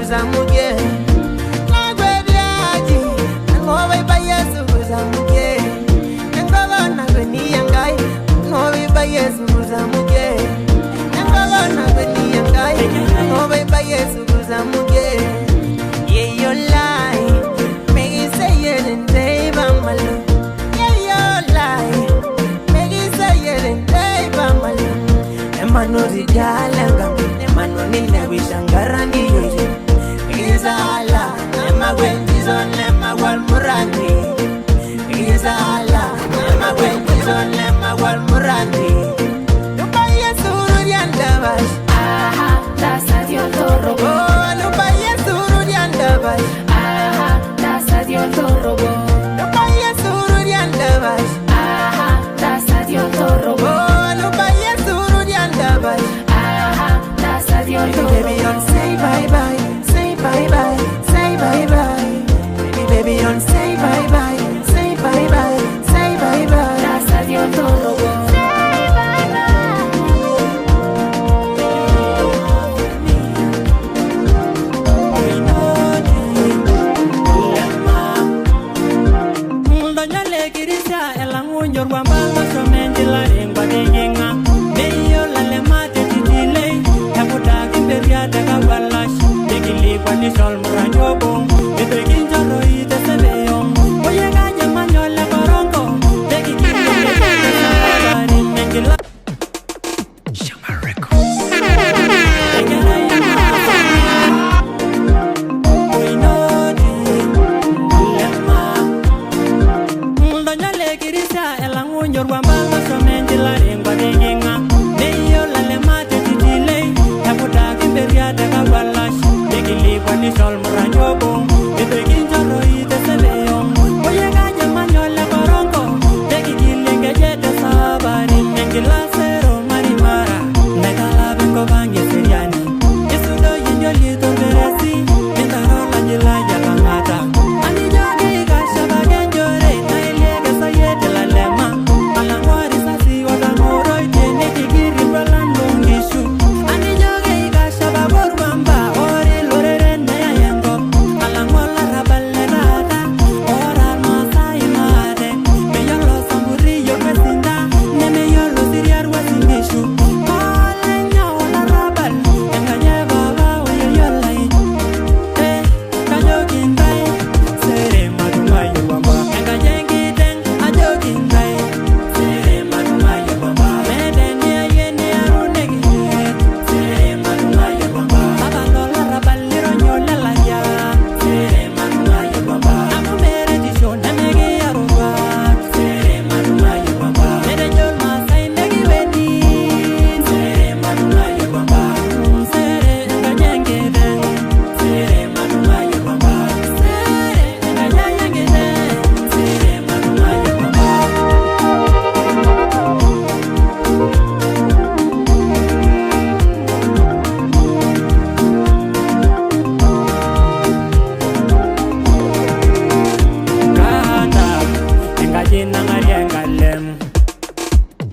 buzamuke nagwediaji ngobe ba Yesu buzamuke ngabana beniyangai ngobe ba Yesu buzamuke ngabana beniyangai ngobe ba Yesu buzamuke yeah your life make it say it and day by my love yeah your life make it say it and day by my love emano zijalanga emano nina wishangarani yoje izala emagwendizo nemagwal murani izala emagwendizo nemagwal murani lupa Yesu rudiandabash aha dasa Dios lo robó lupa Yesu rudiandabash aha dasa Dios lo robó lupa Yesu rudiandabash aha dasa Dios lo robó lupa Yesu rudiandabash aha dasa Dios lo baby on say bye bye say bye bye say bye bye baby on say bye bye say bye bye say bye bye dasa Dios lo robó Sol marañobo, te peguin yo roí de sebeón. Voy a ganar mañola corongo, te quiero que la Shama Records. We know lema. Doña le quirisa el anguño guambalo somente la lengua de yenga. De yo la lema te titile, la puta que peria de cabalas. Ni sol marañobo, te peguin yo roí de sebeón. Voy a ganar mañola corongo, te quiero que te sabari. En que la cero marimara, me cala vengo bangue seriani. Eso doy en yo lito verasi, en tarola y la yalangata. Ani yo que gasha bagen llore, na elega sayete la lema. Alangwari sasi wata moro y tiene que ir ribalando un gishu. Ani yo que gasha babor bamba, ori lore.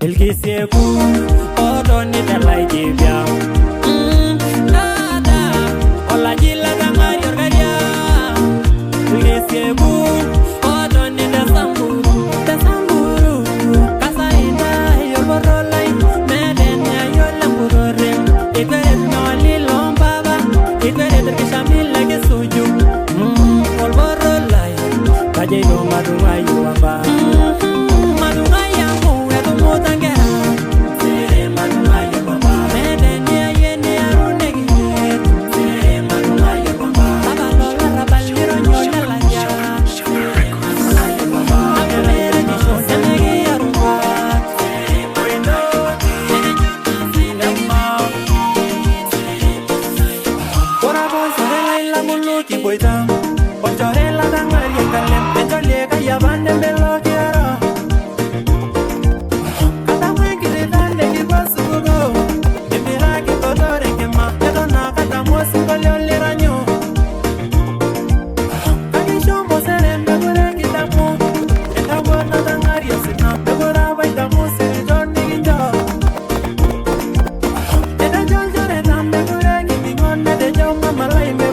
El que se o donde te la lleva. Nada, hola gila gangari orgaria. El que se o donde te samburu. Casa ida yo borro lai, me denia yo la murore. Y tú eres no lilón baba, y tú eres que shamila que suyo. Ol borro lai, calle no madunga yo baba. Malay me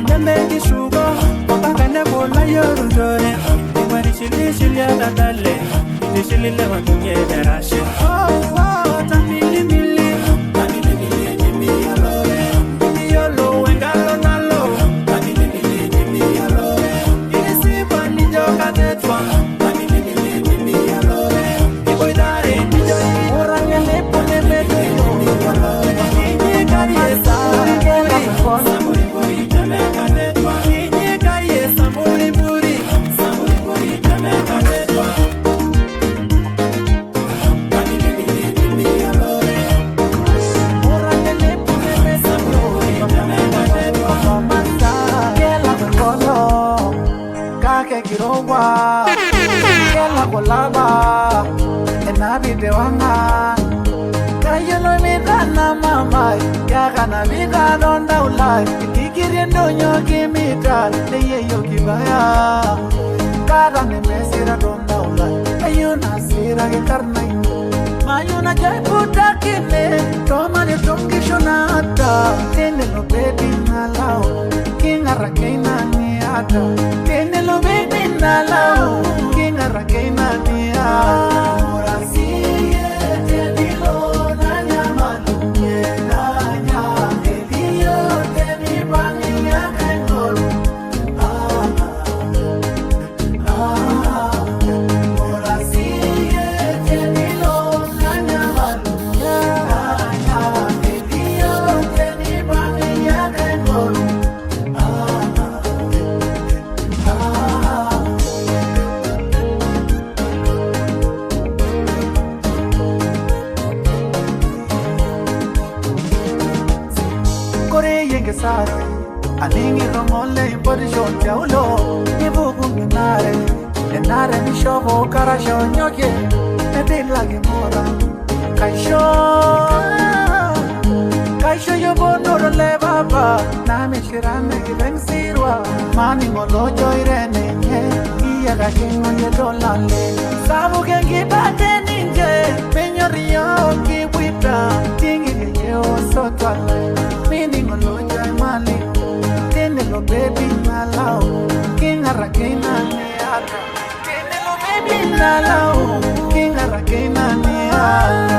nemeki shugo Wakakane kola yorundore Iwari shili ya dadale Iti shili lewa tunye derashe Tamili mili Tamili mili jimi yalore Iti yolo wengalo nalo Tamili mili jimi yalore Iti sipa nijoka tetwa Tamili mili jimi yalore Ibo idare nijoi Orange lepo nemeto jimi yalore Inye kari esa Samuri buri temeka tetwa Inye kari esa Samuri buri temeka tetwa Kirogwa Kela kolaba Enabide wanga Kayelo mitana mama Yakana vika donda ulai Itikiriendo nyoki mita Leye yoki baya Kata nemesira donda ulai Ayuna sira ke karnai Mayuna jai puta kine Toma de tongishonata Tene lo bedi nalao Kingara keina niata Tene lo bedi nalao Kingara keina niata Morasiye tenilo nanya malumye Nanya Ediyo teni bangi ya kengolu Morasiye tenilo nanya malumye Nanya Ediyo teni bangi ya kengolu Sare aningi romole impodi shonja ulo nibugu minare enare mishobo karasho nyoke edila gemora kaisho yobono le baba na mishirane gibensirwa mani ngolojo irene iya gakingo yedolale sabu gengi bate ninje penyorio kibwita tingi yo sotwale mini ngolojo mali tiene lo baby nalao kingara keina niata tiene lo baby nalao kingara keina niata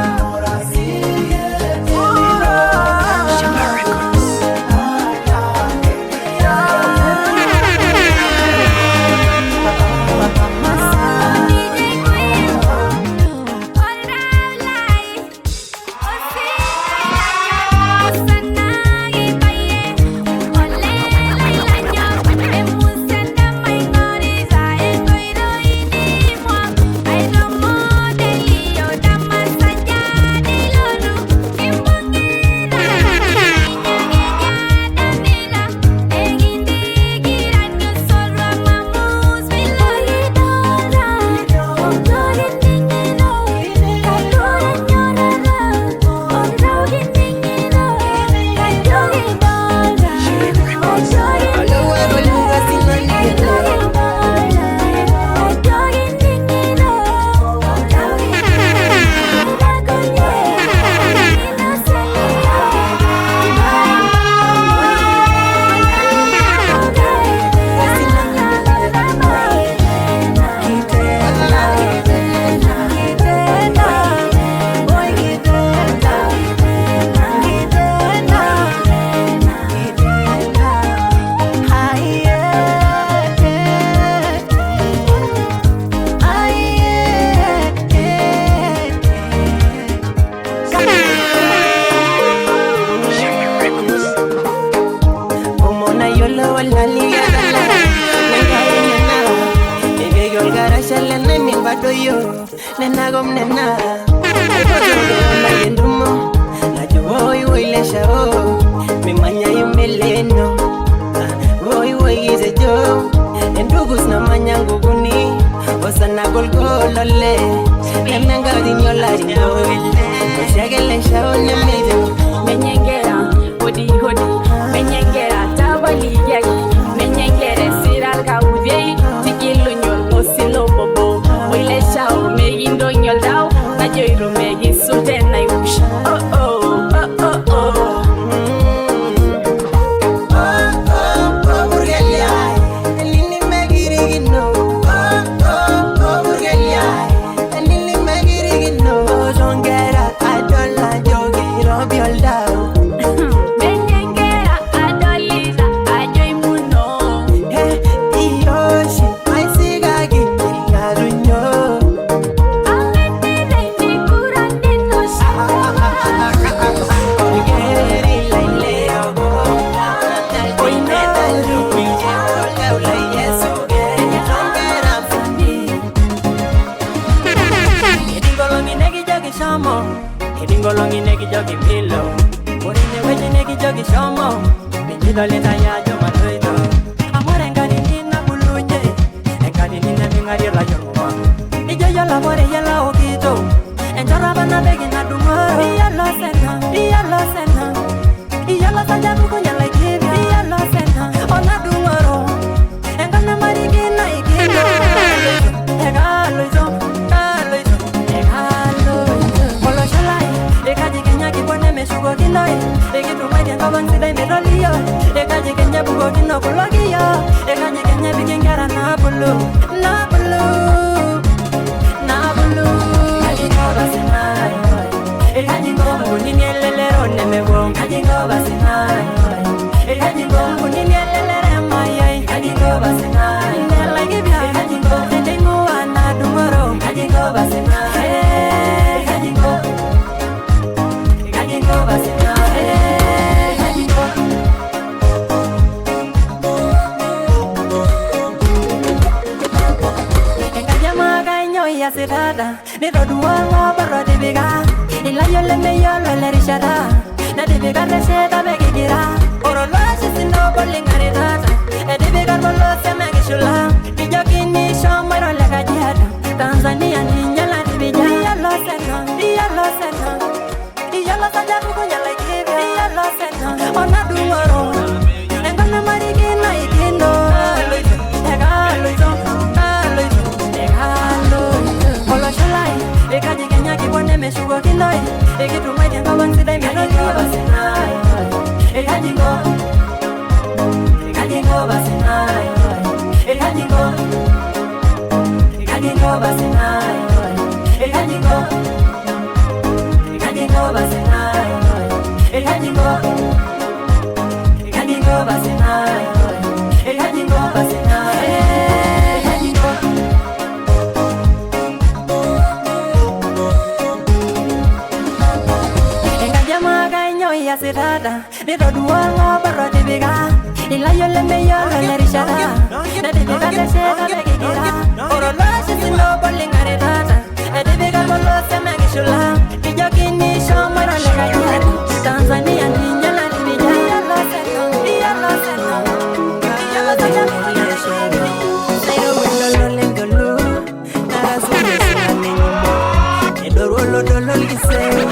Loki Pillow. Morinye wejine kijogi shomo. Minjilo leta ya joma toito. Amore ngani nina bulunye. Engani nina mingari la yorwa. Ijo yola more yela okito. Enjora bana begi na dumoro. Iyalo sena. Iyalo sajabu kunya like him. Iyalo sena. Ona dumoro. Engana marigina ikino. Egalo. Olo shalai. Ekaji kenya kibone meshugo kinoi. Ekitumai kenga bansida imerolio. Ekaji kenya bugo kino kulogio. Ekaji kenya bigengara na bulu. Kajingoba sinai. Ekajingoba kunini elelero nemebo. Kajingoba sinai. Ekajingoba kunini elelere mayai. Kajingoba sinai. Nela gibia. Ekajingoba tendengu ana dumoro. Kajingoba sinai. Kajingoba sinai. Ekajama kainyo ya sirada. Nito duwalo barro dibiga. Ilayo le meyolo le rishada. Na dibiga resheta begigira. Orolo shisindo bolingari data. Edibiga bolo semegishula. Ijokini shomairo le kajiada. Tanzania ninyala dibija. Iyalo sena. Iyalo sajabu kunya like hivyo. Iyalo sena. Ona duwaro. Engana marigina ikino. Egalo. Olo shalai. Ekaji kenya kibone meshugo kinoi. Ekitumai kenga bansida imerolio. Sinai. Ekajingoba sinai. Ekajingoba sinai. Ekajingoba sinai. Ekajingoba sinai. Ekajingoba sinai. Engajama kainyo ya sirada. Nito duwalo barro dibiga. Ilayo le meyolo le rishada. Na dibiga resheta begigira. Orolo shisindo bolingari data. Edibiga bolo semegishula. Ijokini shomairo le kajiada. Tanzania ninyala dibija. Iyalo sena. Iyalo sajabu kunya like hivyo. Sairo wendolo lengolo. Narasume sinanimo. Edorolo liseo.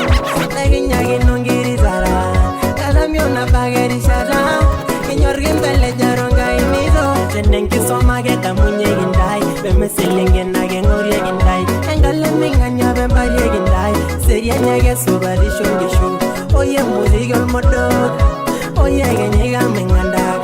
Naginyagi nongiri zara. Kadamio na bageri shara. Kinyorgimbele jaronga inizo. Tenenki soma geta munye gindai. Bemeselenge nage ngorie gindai. Engale minganya bembari gindai. Seria nyege sobari shongishu. Oye muzigol modok. Oye genyega mengandak.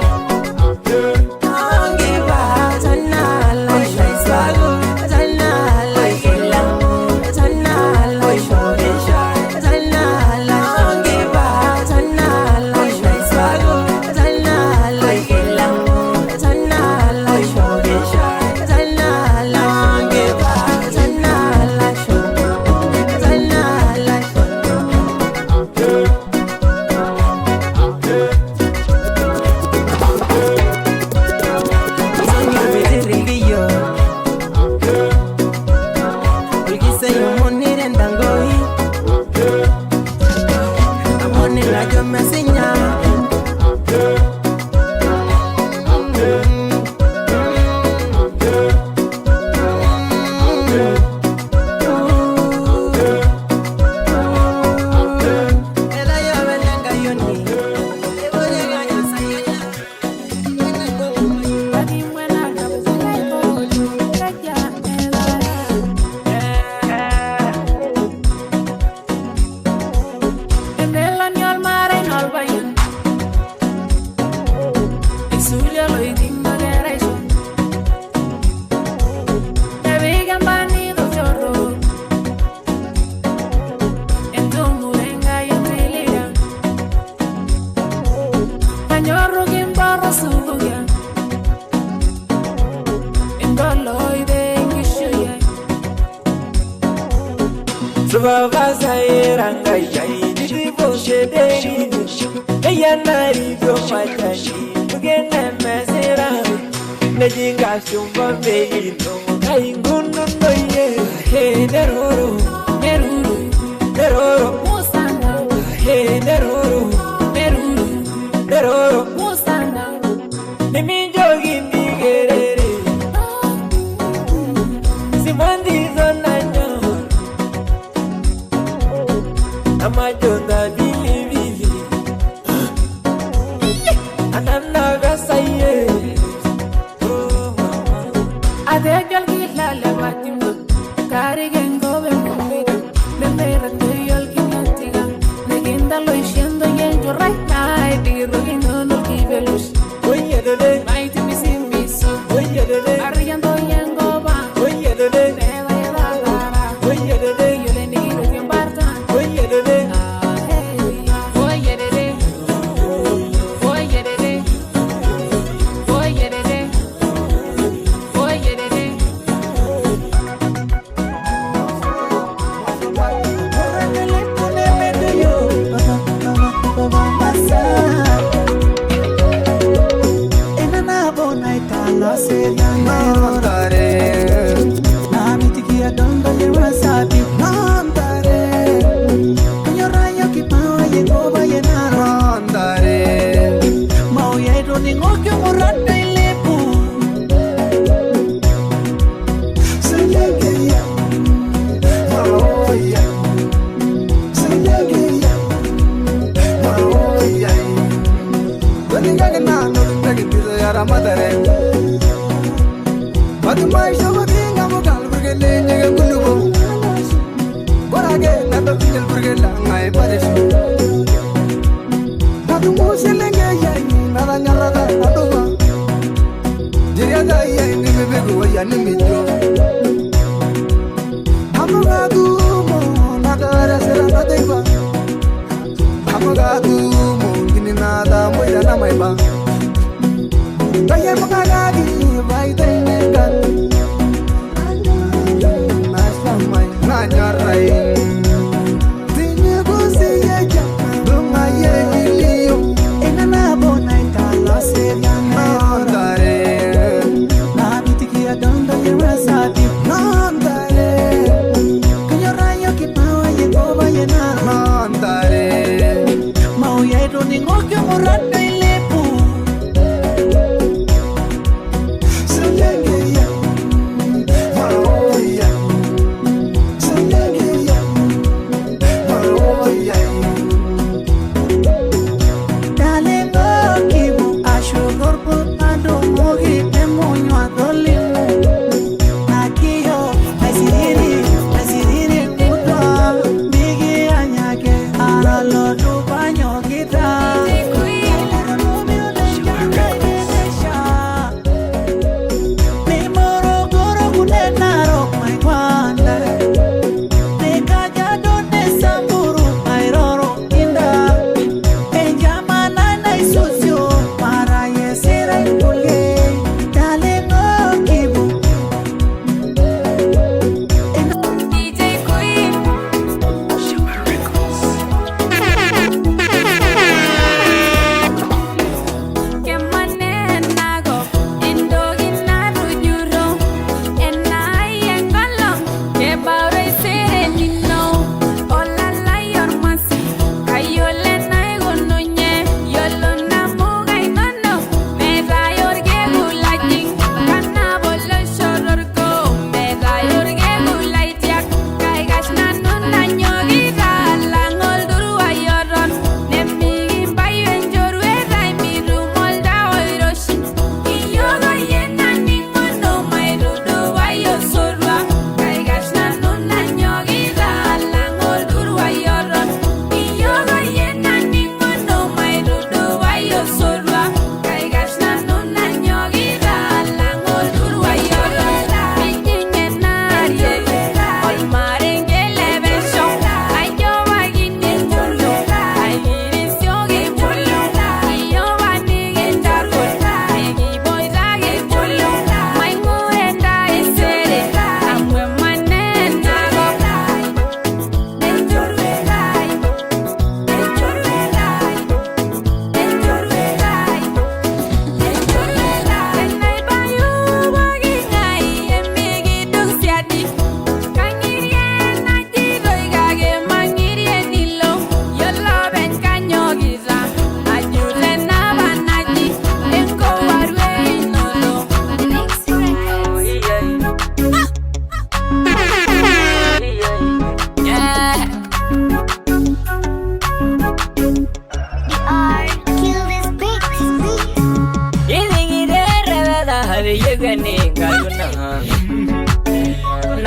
Vavazayeranga yaidivoshedeini eyanarivyo matani mugene mesera nejingasyumva meino kaingunonoye neroro musana Adegel gila le batima, carigen gobe mumida, de mera tuyol kinatiga, neginda lo ishendo yen yo right night, dirugino no kivelus. Oye dele, Mighty misimisi, oye dele, arriando yen goba, oye dele, neva eva gara, oye dele, yo le niro yen barta. oye dele.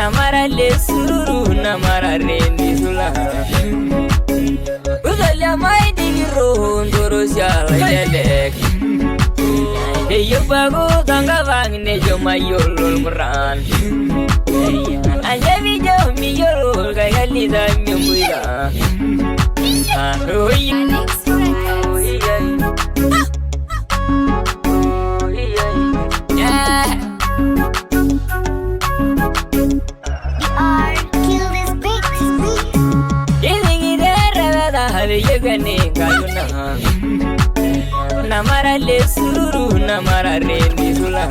Namara le sururu namara rendi sula Uzalia mai digiro ndoro siala jelek Deyo bago tanga bang ne jo mayolol muran Anya video mi yolol kaya lida nyumbuida Namara le sururu namara rendi sula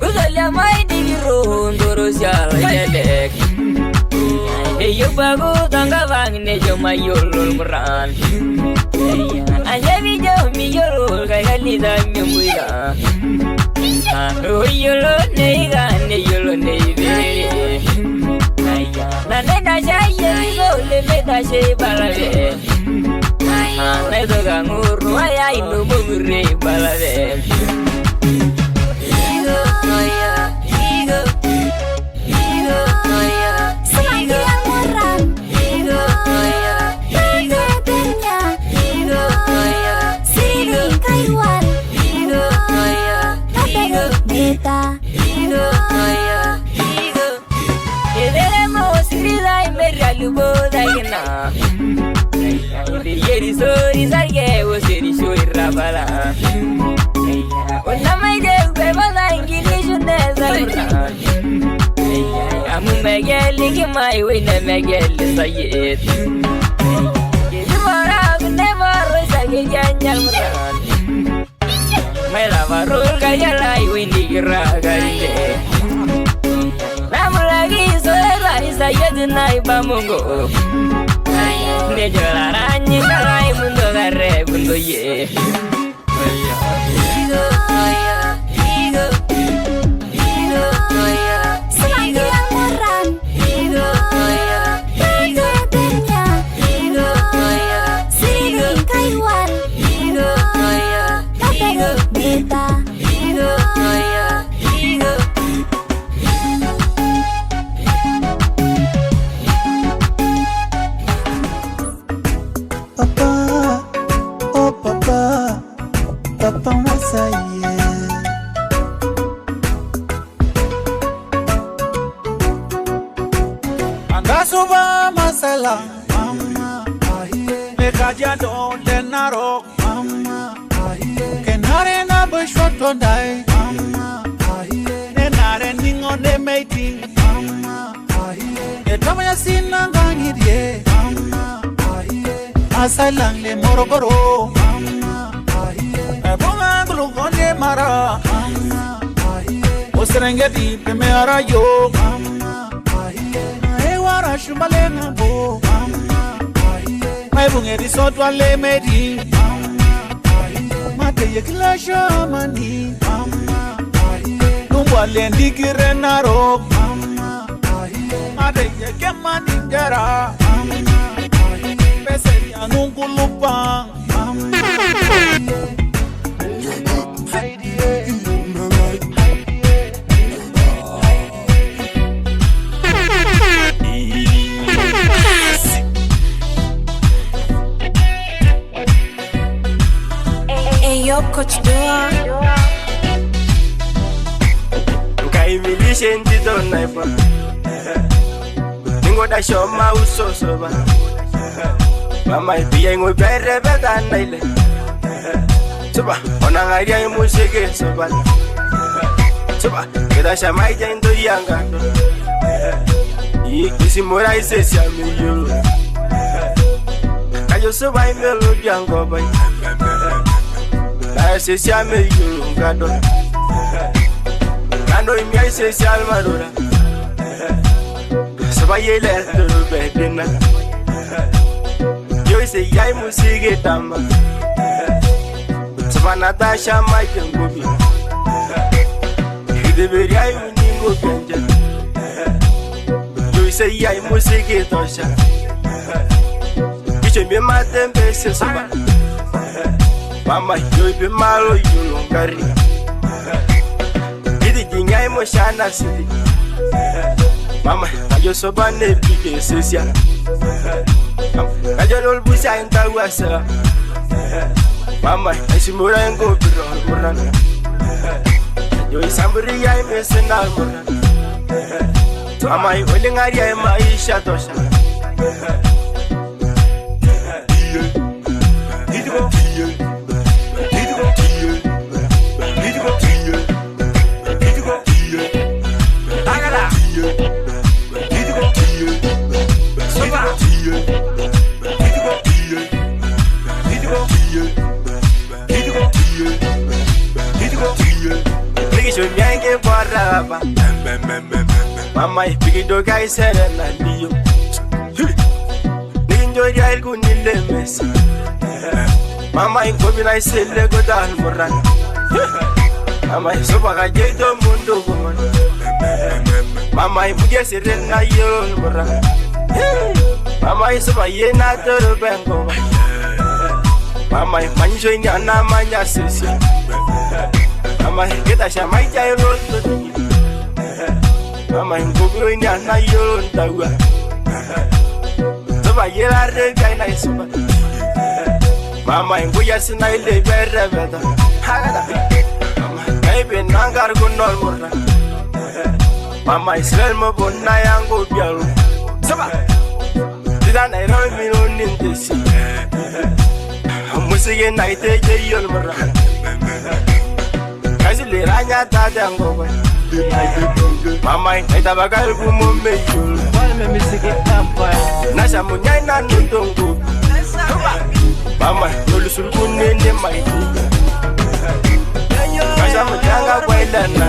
Uzalia mai digiro ndoro siala jelek Deyo bago tanga bang ne jo mayolol muran Anya video mi yolol kaya lida nyumbuida Yolo neiga ne yolo neivere Na neda shaye yo le meda she balave Na doga nguru aya inu mugure balave Igo oya Igo oya Igo moran Igo oya Igo tenya Igo oya Igo kaiwan Igo oya Igo beta Igo oya Igo Queremos vida y me realubo daina Yeri sori sarge o seri shoi rabala Ona mai de beba da ingilish ne zabra Amu megeli ki mai we ne megeli sayet Yeri mara ne maro sarge janyal muran Mai lavarul kaya lai we ndigira garinde Namulagi soezari sayedinai bamungo Nejolarani kalai mundo garre mundo ye Igo oya Igo oya Igo moran Igo oya Igo tenya Igo oya Igo kaiwan Igo oya Igo beta Igo oya Igo Papa Masaye Angasuba Masala Mama Ahiye Mekaja don lenaro Mama Ahiye Kenare na bushwoto dai Mama Ahiye Nenare ningo ne meeting Mama Ahiye Etama ya sina ngangidye Mama Ahiye Asalang le morogoro Konde mara Oserengeti pemera yo Ewara shumale nabo Maibungeri sotwa le medi Mate yekila shamani Numbwa lendi kirenaro Mate yekemani jara Peseri anungulupa Yo coach doa Kai milishe ndito naipa Ningo da shoma uso soba Mama ipia ingo bere beta naile Soba, ona ngaria imusike soba Soba, keda shama ija indo yanga Isi mora ise siami yolo Kajo soba imelo diango bai Se siame yolo ngado Nando imia se sial madura Soba yele toro bedena Yo se yai musike tamba Soba Natasha Mike ngobi Deberia uningo kenja Yo se yai musike tosha Kiche mi matembe se soba Mama yo ipe malo yulongari Idi jinyai mo shana sidi Mama, ayo sobane pike sesia. Ayo lol busa inta wasa. Mama, asimura ngo biro murana. Ayo isamburi ya mesena murana. Mama, oli ngari ya maisha tosha. Mama, pigi doga isere na niyo. Ninjo ya kunile mesi. Mama, ingobi na isele go dal moran. Mama, soba ga jedo mundo goman. Mama, imuge sere na yo moran. Mama, soba ye na toro bengo. Mama, manjo ni ana manya sesi. Mama, kita shamai jai roto. Mama, ngobro ini ana yo ndawa. Soba yera rega ina isoba. Mama, ngoya sina ile bere beta. Hagada. Mama, kaibe nangar gunol murna. Mama, Israel mo bonna yango biaru. Soba. Dida na iro mino nindesi. Musige na ite je yol murna. Kazi le ranya ta dango. Mama, ita bagal gumo meyo. Palme misiki empire. Nasha munyai na nundongo. Mama, nolu sulkune ne mai. Nasha mutanga kwailana.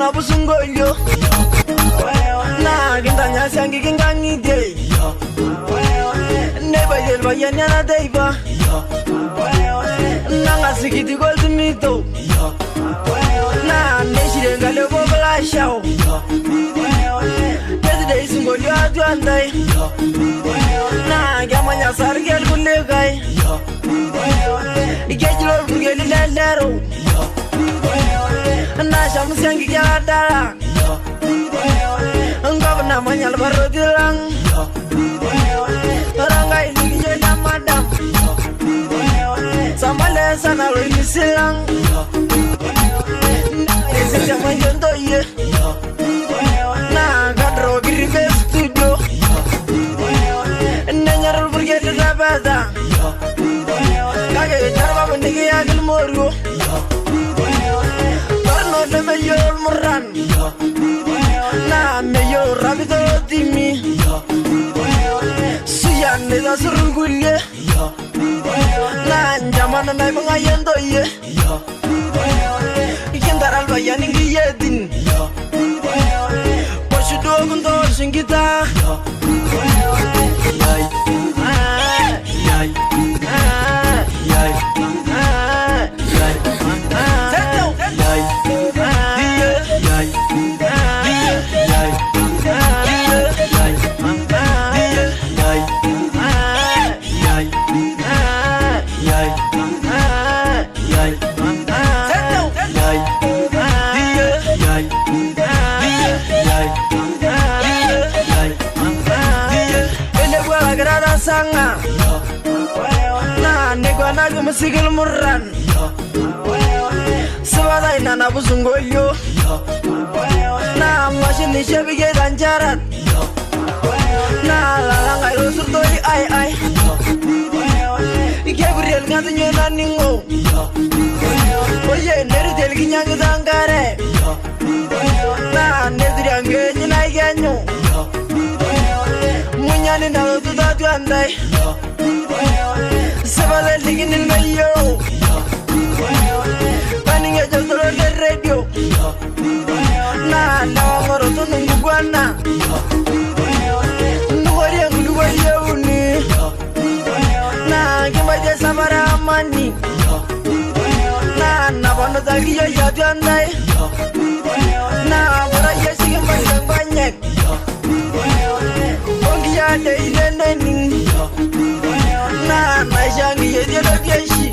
Busungolyo na gindanya sangi gingangi de neba yelba yana deiba nanga sikiti goldmito na neshire ngale bobla shao desde sungolyo atwandai na gamanya sargel kulegai igejlo bugeli lelero na shamsangi gadara ngabna manyal barodilang rangai ligje na madam samale sana risilang ese chama yondo ye na gadro gribe studio nanyar burge de bada kage jarba bindigi agil moru de mayor murran na mayor rabito timi suyan ne da surungulle na jamana na mga yendo ye ikindaral bayan ngi yedin poshudo gundo singita sanga na negwa na gumsigil murran sabada ina na busungolyo na mashini shabige danjarat na lalanga rosurtoi ai Gabriel ngatinyo na ningo oye neri telgi nyangu dangare na nedri angenyi na igenyo munyani na lotu tatu andai sabale liginin mayo paninge jotoro de radio na ngoro tu nungu guana Kono tagi ya jatuandai Na bora ya sige banyak banyak Ongi ya de ilene ning Na jangi ya dia lagi ashi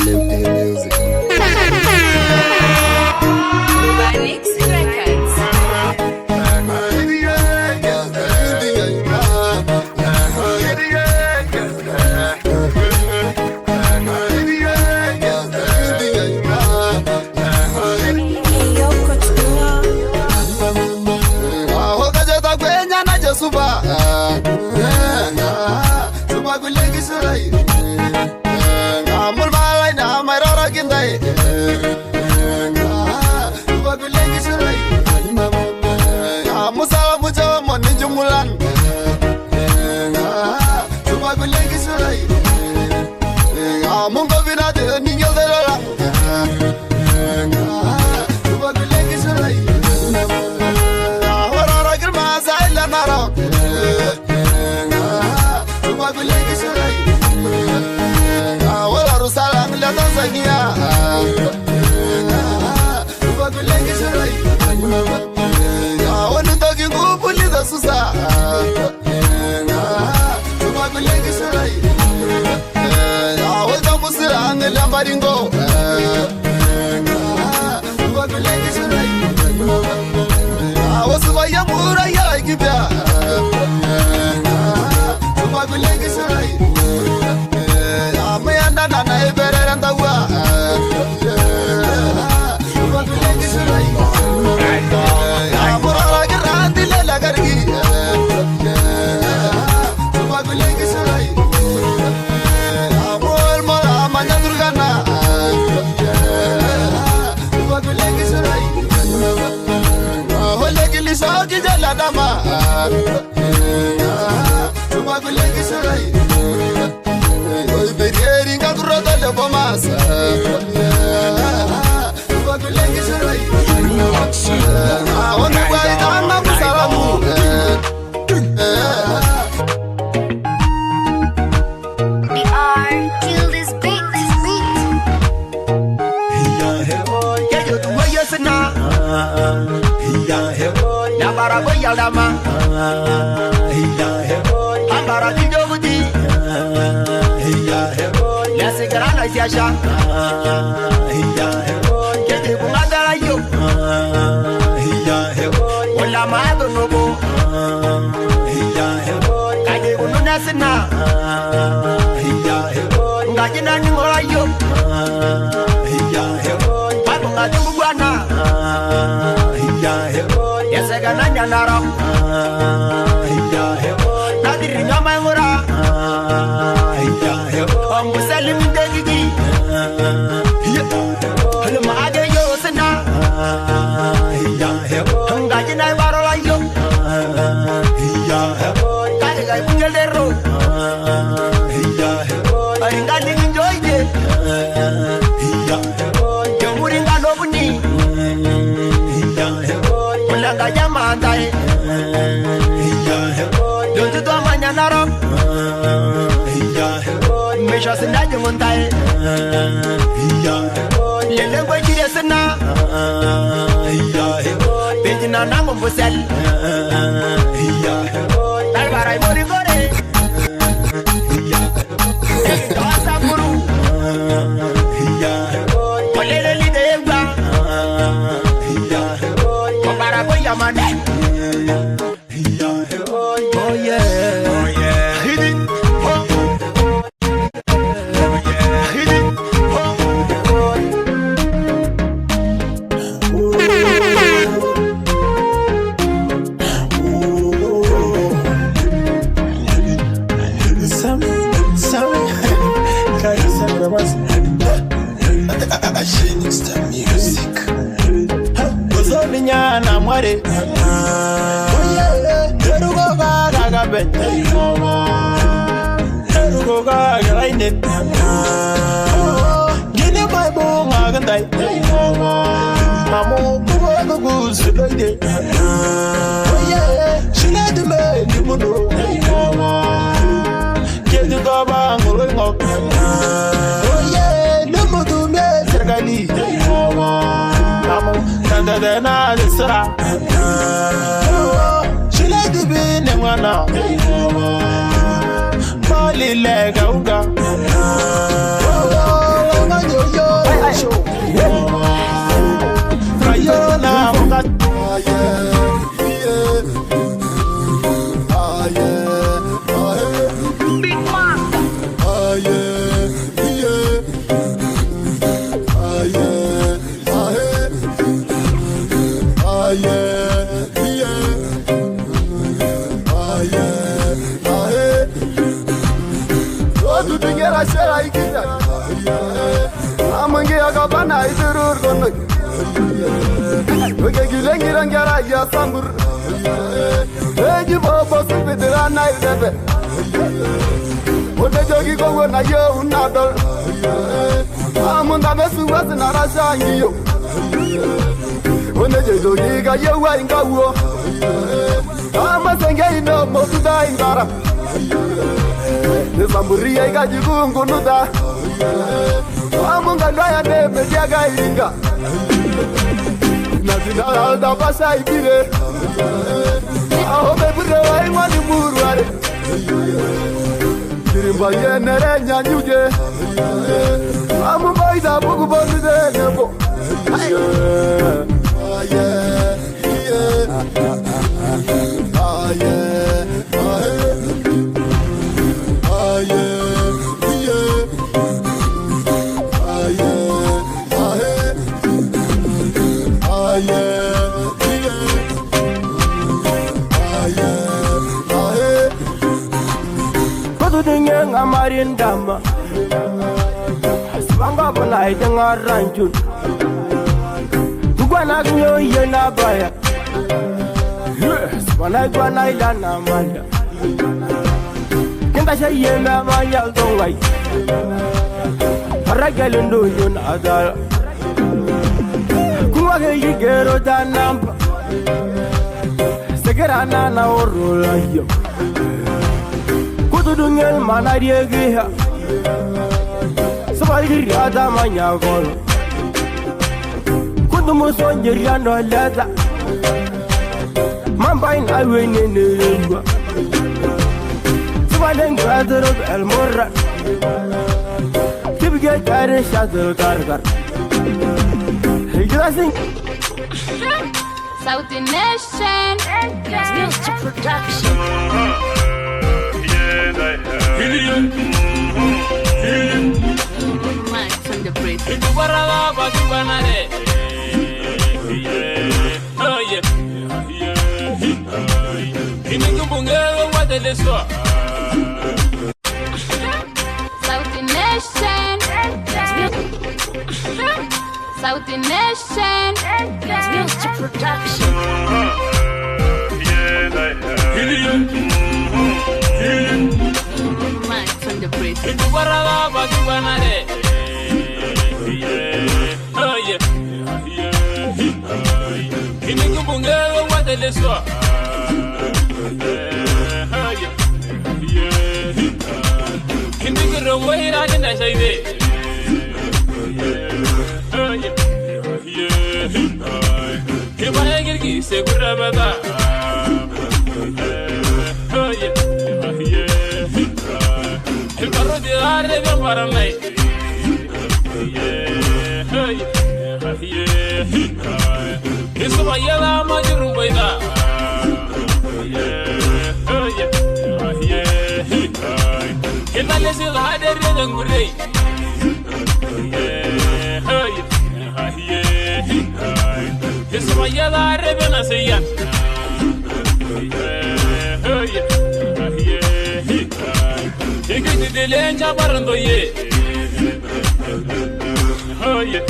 LMA Music. Manix Records. Super, super good ladies, right? I'm all my now, my rock in day. Super good ladies, right? I'm Musala Mujo, Moninja Mulan. Super good ladies, right? I'm Mungovina, the Ninja de la. Super good ladies, right? Get the tadana sira shile dibi ne wana mali le gauga Frayona mugat Big man. Bana idur gonok oge gilengiran gara ya sambur eji bobo sipidira na idebe ode jogi gogo na yo unadol amunda mesu wasi na rasha ngiyo ode jogi ga yo wa ingawo amasenge ino motuda ingara nesamburi ya ga jigungu nuda amunga ndaya ne mediaga iringa na alda pasa ibire aho bebure wa imani muruare dirimba yenere nyanyuje amu baida bugu bodu de nebo Amarin dama Swanga bola idenga ranjun Gwana gnyo yena baya Swana gwana ilana manda Kinta shayena manyal dongai Haragelendo yun adara Kumage yigero danampa Segerana na orula yo Dungel manarie giha Sabali ada manya gol Kudu musonjir yando leza Mambain awene nerengwa Sabalen grader of el morra Tibige kare shadel gargar Hijrasing South Nation. Skills to production. Max on the bridge. South Nation. Skills to production. Max on the bridge. El carro de darle bien para mí. Eso va a llevar más de rumba. ¿Qué tal es el hader de Ngurey? Eso va a llevar bien a sellar. de lenja barando ye. Oh yeah,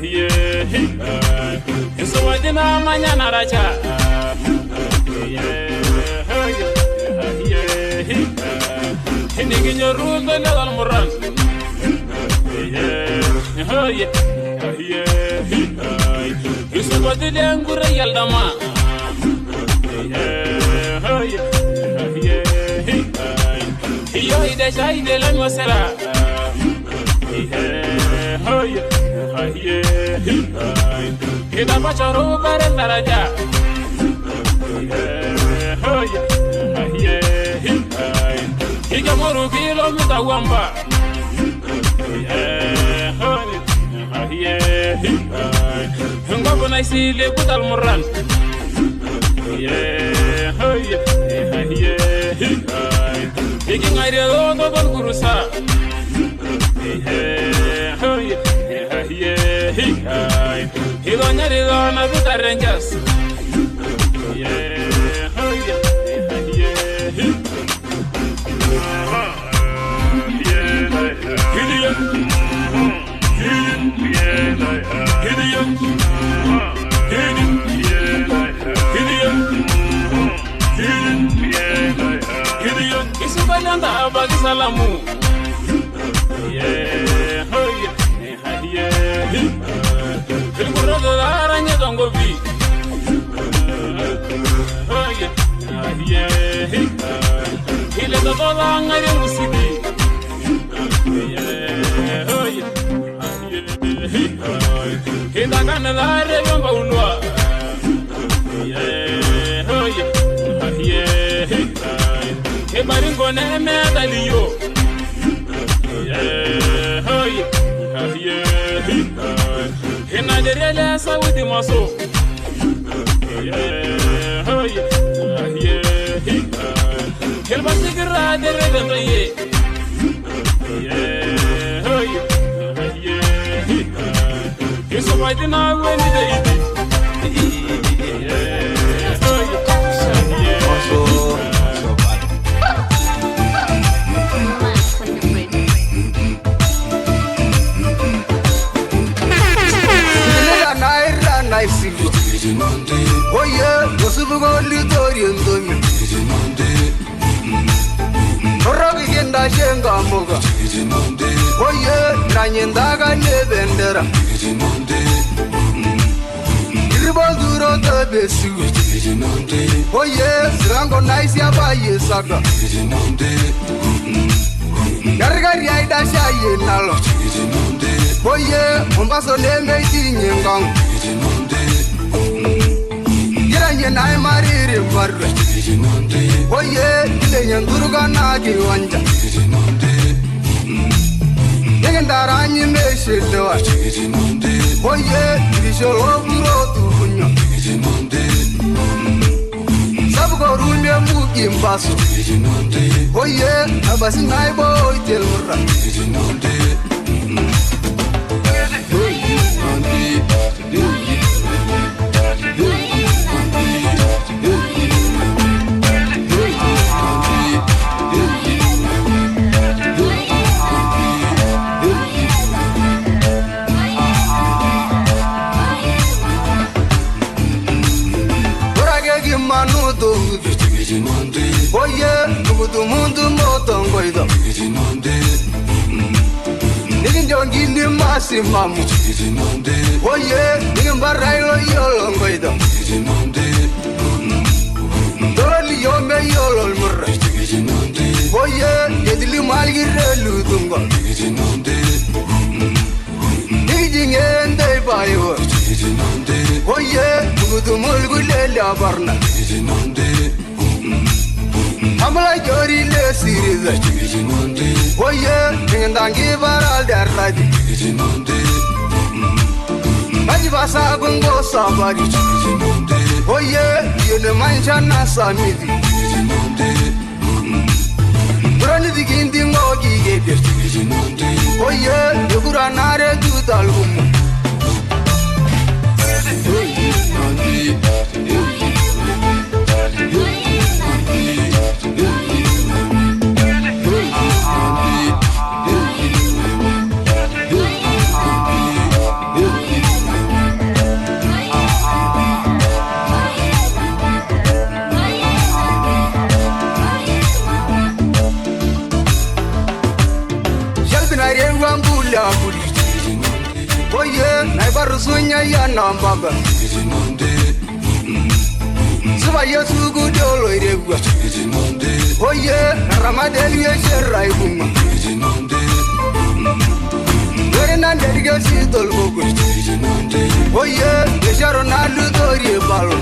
yeah. Eso va de na mañana racha. Yeah, oh yeah, yeah. Nigi nyorundo na dal moran. Yeah, oh yeah, yeah. Eso va de lengura yaldama. Yeah, oh yeah. Yo ide shai de la nuestra. Oh yeah, Kita pacharo bare daraja. Ika moru kilomita wamba. Ngapo na isile kutal muran. Iki ngaire do don kurusa. Hido nyari do na vita rangers. Isubalanda abagi salamu. Filguro do aranya dongobi. Ile do toda ngari musiki. Kita kan lare gamba unwa. Maringo ne me daliyo. Hina derele Saudi maso. Kelba sigira derele doye. Yeso waidina weni deiti. Oh yeah, gosu bugoli toriendo mi. Orabi genda shenga moga. Oh yeah, nanyenda ga nebendera. Iribol duro de besu. Oh yeah, rango nice ya baye saga. Gargari aida shaye nalo. Oh yeah, umbaso neme tinyengang. Nai mariri marre. Oye, lenyan duruga nagi wanja. Lenyan daranyi meshedewa. Oye, dirisholo buro tukunyo. Sabuko rumye mugi mbaso. Oye, abasi naibo itel murra. Oye, kubutu mundu moto ngoido. Nigin jongini masi mamu. Oye, nigin barailo yolo ngoido. Doli yome yolo murra. Oye, yedili malgi relu dungo. Nigin ende bayo. Oye, kubutu mulgu lele abarna. Amala jori le siriza. Oye, ndangi baral darraji. Maji basa gungo sabari. Oye, yene manchana samidi. Burani dikindi ngogi gede. Oye, yugura nare dudalgumu. Oye, naibaru sunya ya nambaba. Suba yesu gudolo iregwa. Oye, ramadeli ye sherai bunga. Yore nanderi Nige si tol boku. Oye, le sharo na lu dori balo.